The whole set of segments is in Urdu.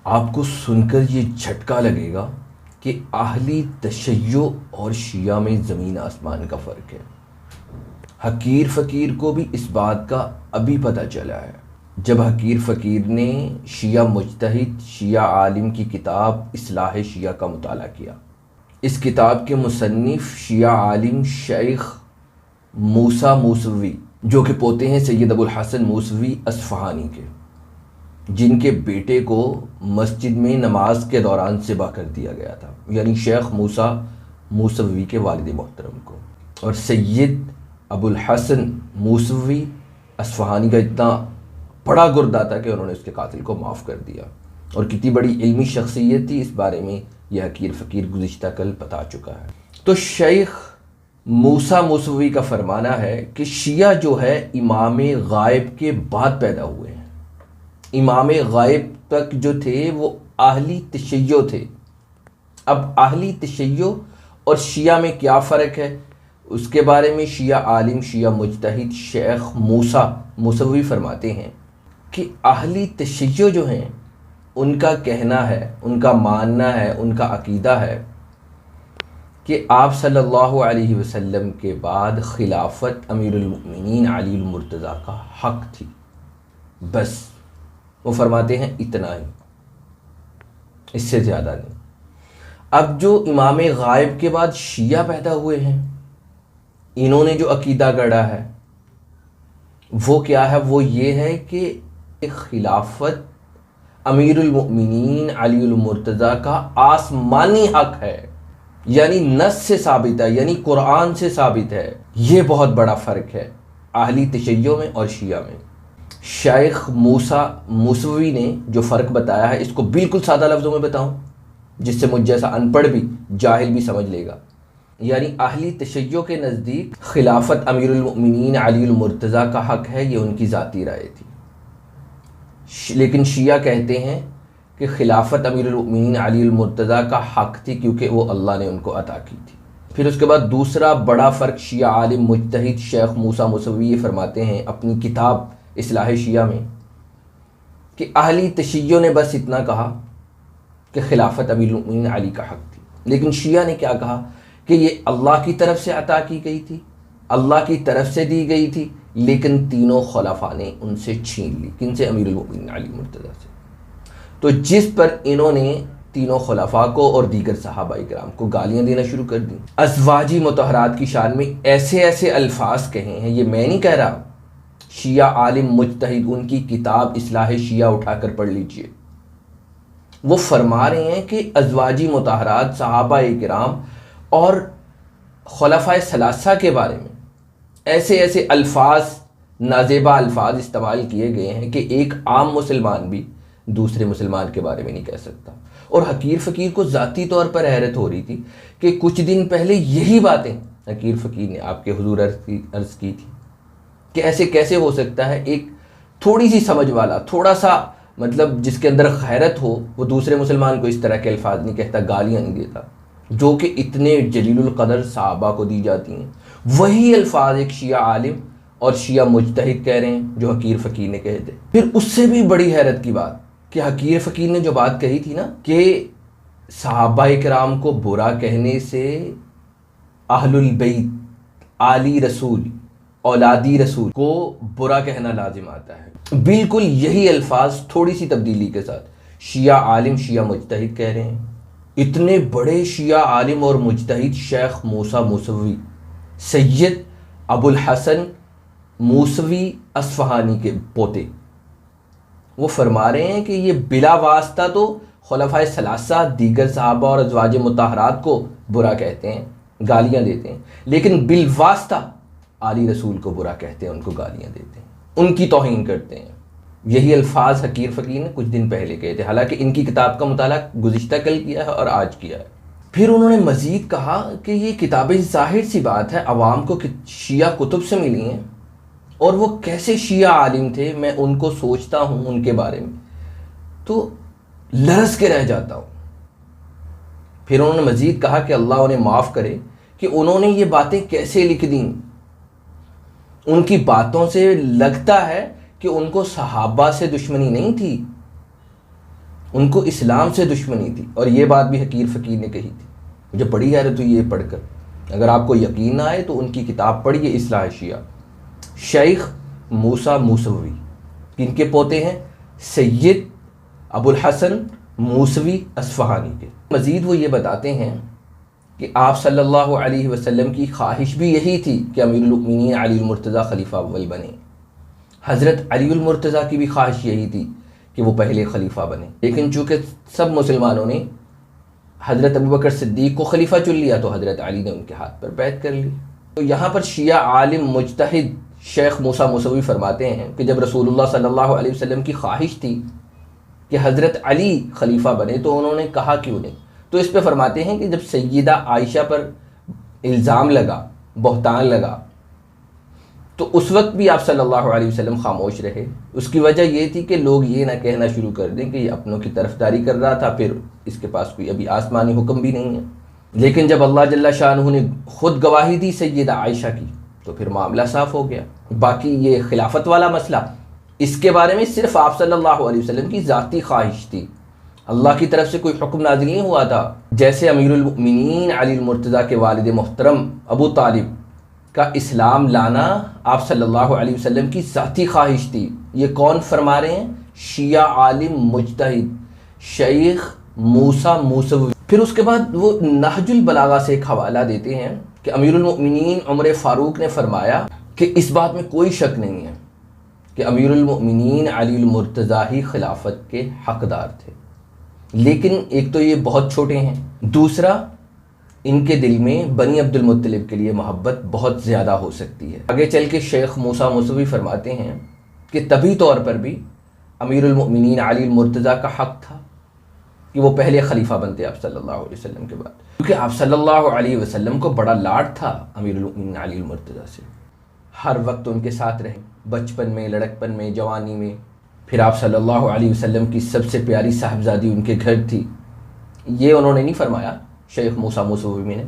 آپ کو سن کر یہ جھٹکا لگے گا کہ اہلی تشیع اور شیعہ میں زمین آسمان کا فرق ہے۔ حقیر فقیر کو بھی اس بات کا ابھی پتہ چلا ہے جب حقیر فقیر نے شیعہ مجتہد شیعہ عالم کی کتاب اصلاح شیعہ کا مطالعہ کیا۔ اس کتاب کے مصنف شیعہ عالم شیخ موسیٰ موسوی، جو کہ پوتے ہیں سید ابو الحسن موسوی اصفہانی کے، جن کے بیٹے کو مسجد میں نماز کے دوران ذبح کر دیا گیا تھا، یعنی شیخ موسیٰ موسوی کے والد محترم کو۔ اور سید ابو الحسن موسوی اصفہانی کا اتنا بڑا گردہ تھا کہ انہوں نے اس کے قاتل کو معاف کر دیا، اور کتنی بڑی علمی شخصیت تھی اس بارے میں یہ حقیر فقیر گزشتہ کل بتا چکا ہے۔ تو شیخ موسیٰ موسوی کا فرمانا ہے کہ شیعہ جو ہے امام غائب کے بعد پیدا ہوئے ہیں۔ امام غائب تک جو تھے وہ اہلی تشیع تھے۔ اب اہلی تشیع اور شیعہ میں کیا فرق ہے اس کے بارے میں شیعہ عالم شیعہ مجتہد شیخ موسیٰ موسوی فرماتے ہیں کہ اہلی تشیع جو ہیں ان کا کہنا ہے، ان کا ماننا ہے، ان کا عقیدہ ہے کہ آپ صلی اللہ علیہ وسلم کے بعد خلافت امیر المؤمنین علی المرتضیٰ کا حق تھی، بس۔ وہ فرماتے ہیں اتنا ہی، اس سے زیادہ نہیں۔ اب جو امام غائب کے بعد شیعہ پیدا ہوئے ہیں، انہوں نے جو عقیدہ گڑھا ہے وہ کیا ہے؟ وہ یہ ہے کہ خلافت امیر المؤمنین علی المرتضیٰ کا آسمانی حق ہے، یعنی نص سے ثابت ہے، یعنی قرآن سے ثابت ہے۔ یہ بہت بڑا فرق ہے اہلی تشیع میں اور شیعہ میں۔ شیخ موسیٰ موسوی نے جو فرق بتایا ہے اس کو بالکل سادہ لفظوں میں بتاؤں جس سے مجھ جیسا ان پڑھ بھی جاہل بھی سمجھ لے گا۔ یعنی اہلی تشیع کے نزدیک خلافت امیر المؤمنین علی المرتضیٰ کا حق ہے، یہ ان کی ذاتی رائے تھی، لیکن شیعہ کہتے ہیں کہ خلافت امیر المؤمنین علی المرتضیٰ کا حق تھی کیونکہ وہ اللہ نے ان کو عطا کی تھی۔ پھر اس کے بعد دوسرا بڑا فرق شیعہ عالم مجتہد شیخ موسیٰ موسوی یہ فرماتے ہیں اپنی کتاب اصلاح شیعہ میں کہ اہلی تشیع نے بس اتنا کہا کہ خلافت امیر المؤمنین علی کا حق تھی، لیکن شیعہ نے کیا کہا کہ یہ اللہ کی طرف سے عطا کی گئی تھی، اللہ کی طرف سے دی گئی تھی، لیکن تینوں خلفاء نے ان سے چھین لی۔ کن سے؟ امیر المؤمنین علی مرتضیٰ سے۔ تو جس پر انہوں نے تینوں خلفاء کو اور دیگر صحابہ کرام کو گالیاں دینا شروع کر دیں، ازواجی مطہرات کی شان میں ایسے ایسے الفاظ کہے ہیں، یہ میں نہیں کہہ رہا، شیعہ عالم مجتہد ان کی کتاب اصلاح شیعہ اٹھا کر پڑھ لیجئے۔ وہ فرما رہے ہیں کہ ازواجی مطہرات صحابہ کرام اور خلفائے ثلاثہ کے بارے میں ایسے ایسے الفاظ، نازیبا الفاظ استعمال کیے گئے ہیں کہ ایک عام مسلمان بھی دوسرے مسلمان کے بارے میں نہیں کہہ سکتا۔ اور حقیر فقیر کو ذاتی طور پر حیرت ہو رہی تھی کہ کچھ دن پہلے یہی باتیں حقیر فقیر نے آپ کے حضور عرض کی تھی کہ ایسے کیسے ہو سکتا ہے ایک تھوڑی سی سمجھ والا، تھوڑا سا مطلب جس کے اندر خیرت ہو، وہ دوسرے مسلمان کو اس طرح کے الفاظ نہیں کہتا، گالیاں نہیں دیتا، جو کہ اتنے جلیل القدر صحابہ کو دی جاتی ہیں۔ وہی الفاظ ایک شیعہ عالم اور شیعہ مجتہد کہہ رہے ہیں جو حقیر فقیر نے کہے تھے۔ پھر اس سے بھی بڑی حیرت کی بات کہ حقیر فقیر نے جو بات کہی تھی نا کہ صحابہ کرام کو برا کہنے سے اہل البیت آلی رسول اولادی رسول کو برا کہنا لازم آتا ہے، بالکل یہی الفاظ تھوڑی سی تبدیلی کے ساتھ شیعہ عالم شیعہ مجتہد کہہ رہے ہیں۔ اتنے بڑے شیعہ عالم اور مجتہد شیخ موسیٰ موسوی سید ابو الحسن موسوی اصفہانی کے پوتے، وہ فرما رہے ہیں کہ یہ بلا واسطہ تو خلفائے ثلاثہ دیگر صحابہ اور ازواج مطہرات کو برا کہتے ہیں، گالیاں دیتے ہیں، لیکن بالواسطہ علی رسول کو برا کہتے ہیں، ان کو گالیاں دیتے ہیں، ان کی توہین کرتے ہیں۔ یہی الفاظ حقیر فقیر نے کچھ دن پہلے کہے تھے، حالانکہ ان کی کتاب کا مطالعہ گزشتہ کل کیا ہے اور آج کیا ہے۔ پھر انہوں نے مزید کہا کہ یہ کتابیں ظاہر سی بات ہے عوام کو شیعہ کتب سے ملی ہیں، اور وہ کیسے شیعہ عالم تھے میں ان کو سوچتا ہوں ان کے بارے میں تو لرز کے رہ جاتا ہوں۔ پھر انہوں نے مزید کہا کہ اللہ انہیں معاف کرے کہ انہوں نے یہ باتیں کیسے لکھ دیں۔ ان کی باتوں سے لگتا ہے کہ ان کو صحابہ سے دشمنی نہیں تھی، ان کو اسلام سے دشمنی تھی، اور یہ بات بھی حقیر فقیر نے کہی تھی۔ مجھے بڑی حیرت ہوئی یہ پڑھ کر، اگر آپ کو یقین نہ آئے تو ان کی کتاب پڑھیے اصلاح شیعہ، شیخ موسیٰ موسوی، جن کے پوتے ہیں سید ابو الحسن موسوی اصفہانی کے۔ مزید وہ یہ بتاتے ہیں کہ آپ صلی اللہ علیہ وسلم کی خواہش بھی یہی تھی کہ امیر المؤمنین علی المرتضیٰ خلیفہ اول بنے، حضرت علی المرتضیٰ کی بھی خواہش یہی تھی کہ وہ پہلے خلیفہ بنے، لیکن چونکہ سب مسلمانوں نے حضرت ابوبکر صدیق کو خلیفہ چن لیا تو حضرت علی نے ان کے ہاتھ پر بیعت کر لی۔ تو یہاں پر شیعہ عالم مجتہد شیخ موسیٰ موسوی فرماتے ہیں کہ جب رسول اللہ صلی اللہ علیہ وسلم کی خواہش تھی کہ حضرت علی خلیفہ بنے تو انہوں نے کہا کیوں نہیں؟ تو اس پہ فرماتے ہیں کہ جب سیدہ عائشہ پر الزام لگا، بہتان لگا، تو اس وقت بھی آپ صلی اللہ علیہ وسلم خاموش رہے۔ اس کی وجہ یہ تھی کہ لوگ یہ نہ کہنا شروع کر دیں کہ یہ اپنوں کی طرفداری کر رہا تھا، پھر اس کے پاس کوئی ابھی آسمانی حکم بھی نہیں ہے۔ لیکن جب اللہ جل شانہ نے خود گواہی دی سیدہ عائشہ کی تو پھر معاملہ صاف ہو گیا۔ باقی یہ خلافت والا مسئلہ، اس کے بارے میں صرف آپ صلی اللہ علیہ وسلم کی ذاتی خواہش تھی، اللہ کی طرف سے کوئی حکم نازل نہیں ہوا تھا۔ جیسے امیر المؤمنین علی المرتضیٰ کے والد محترم ابو طالب کا اسلام لانا آپ صلی اللہ علیہ وسلم کی ذاتی خواہش تھی۔ یہ کون فرما رہے ہیں؟ شیعہ عالم مجتہد شیخ موسیٰ موسوی۔ پھر اس کے بعد وہ نہج البلاغہ سے ایک حوالہ دیتے ہیں کہ امیر المؤمنین عمر فاروق نے فرمایا کہ اس بات میں کوئی شک نہیں ہے کہ امیر المؤمنین علی المرتضیٰ ہی خلافت کے حقدار تھے، لیکن ایک تو یہ بہت چھوٹے ہیں، دوسرا ان کے دل میں بنی عبد المطلب کے لیے محبت بہت زیادہ ہو سکتی ہے۔ آگے چل کے شیخ موسیٰ موسوی فرماتے ہیں کہ طبی طور پر بھی امیر المؤمنین علی المرتضیٰ کا حق تھا کہ وہ پہلے خلیفہ بنتے آپ صلی اللہ علیہ وسلم کے بعد، کیونکہ آپ صلی اللہ علیہ وسلم کو بڑا لاڈ تھا امیر المؤمنین علی المرتضیٰ سے، ہر وقت ان کے ساتھ رہے، بچپن میں، لڑکپن میں، جوانی میں۔ پھر آپ صلی اللہ علیہ وسلم کی سب سے پیاری صاحبزادی ان کے گھر تھی۔ یہ انہوں نے نہیں فرمایا شیخ موسیٰ موسوی میں نے،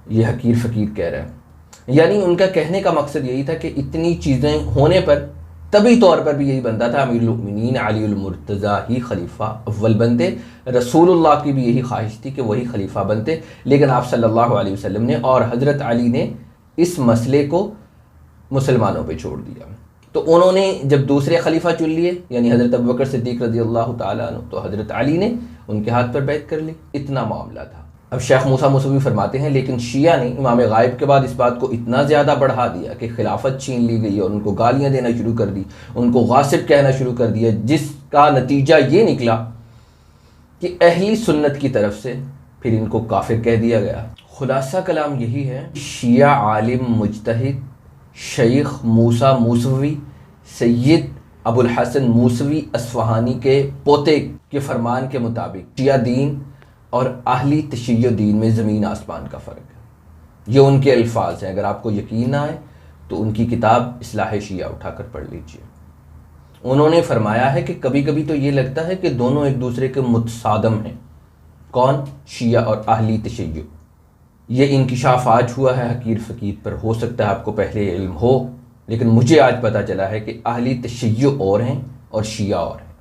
یہ حقیر فقیر کہہ رہا ہے۔ یعنی ان کا کہنے کا مقصد یہی تھا کہ اتنی چیزیں ہونے پر طبی طور پر بھی یہی بنتا تھا امیر المؤمنین علی المرتضیٰ ہی خلیفہ اول بنتے، رسول اللہ کی بھی یہی خواہش تھی کہ وہی خلیفہ بنتے، لیکن آپ صلی اللہ علیہ وسلم نے اور حضرت علی نے اس مسئلے کو مسلمانوں پہ چھوڑ دیا۔ تو انہوں نے جب دوسرے خلیفہ چن لیے یعنی حضرت ابوبکر صدیق رضی اللہ تعالیٰ عنہ، تو حضرت علی نے ان کے ہاتھ پر بیعت کر لی۔ اتنا معاملہ تھا۔ اب شیخ موسیٰ موسوی فرماتے ہیں لیکن شیعہ نے امام غائب کے بعد اس بات کو اتنا زیادہ بڑھا دیا کہ خلافت چھین لی گئی اور ان کو گالیاں دینا شروع کر دی، ان کو غاصب کہنا شروع کر دیا، جس کا نتیجہ یہ نکلا کہ اہلی سنت کی طرف سے پھر ان کو کافر کہہ دیا گیا۔ خلاصہ کلام یہی ہے، شیعہ عالم مجتہد شیخ موسیٰ موسوی سید ابو الحسن موسوی اصفہانی کے پوتے کے فرمان کے مطابق شیعہ دین اور اہلی تشیع دین میں زمین آسمان کا فرق ہے۔ یہ ان کے الفاظ ہیں، اگر آپ کو یقین نہ آئے تو ان کی کتاب اصلاح شیعہ اٹھا کر پڑھ لیجئے۔ انہوں نے فرمایا ہے کہ کبھی کبھی تو یہ لگتا ہے کہ دونوں ایک دوسرے کے متصادم ہیں، کون؟ شیعہ اور اہلی تشیع۔ یہ انکشاف آج ہوا ہے حقیر فقیر پر، ہو سکتا ہے آپ کو پہلے علم ہو، لیکن مجھے آج پتہ چلا ہے کہ اہلی تشیع اور ہیں اور شیعہ اور ہیں۔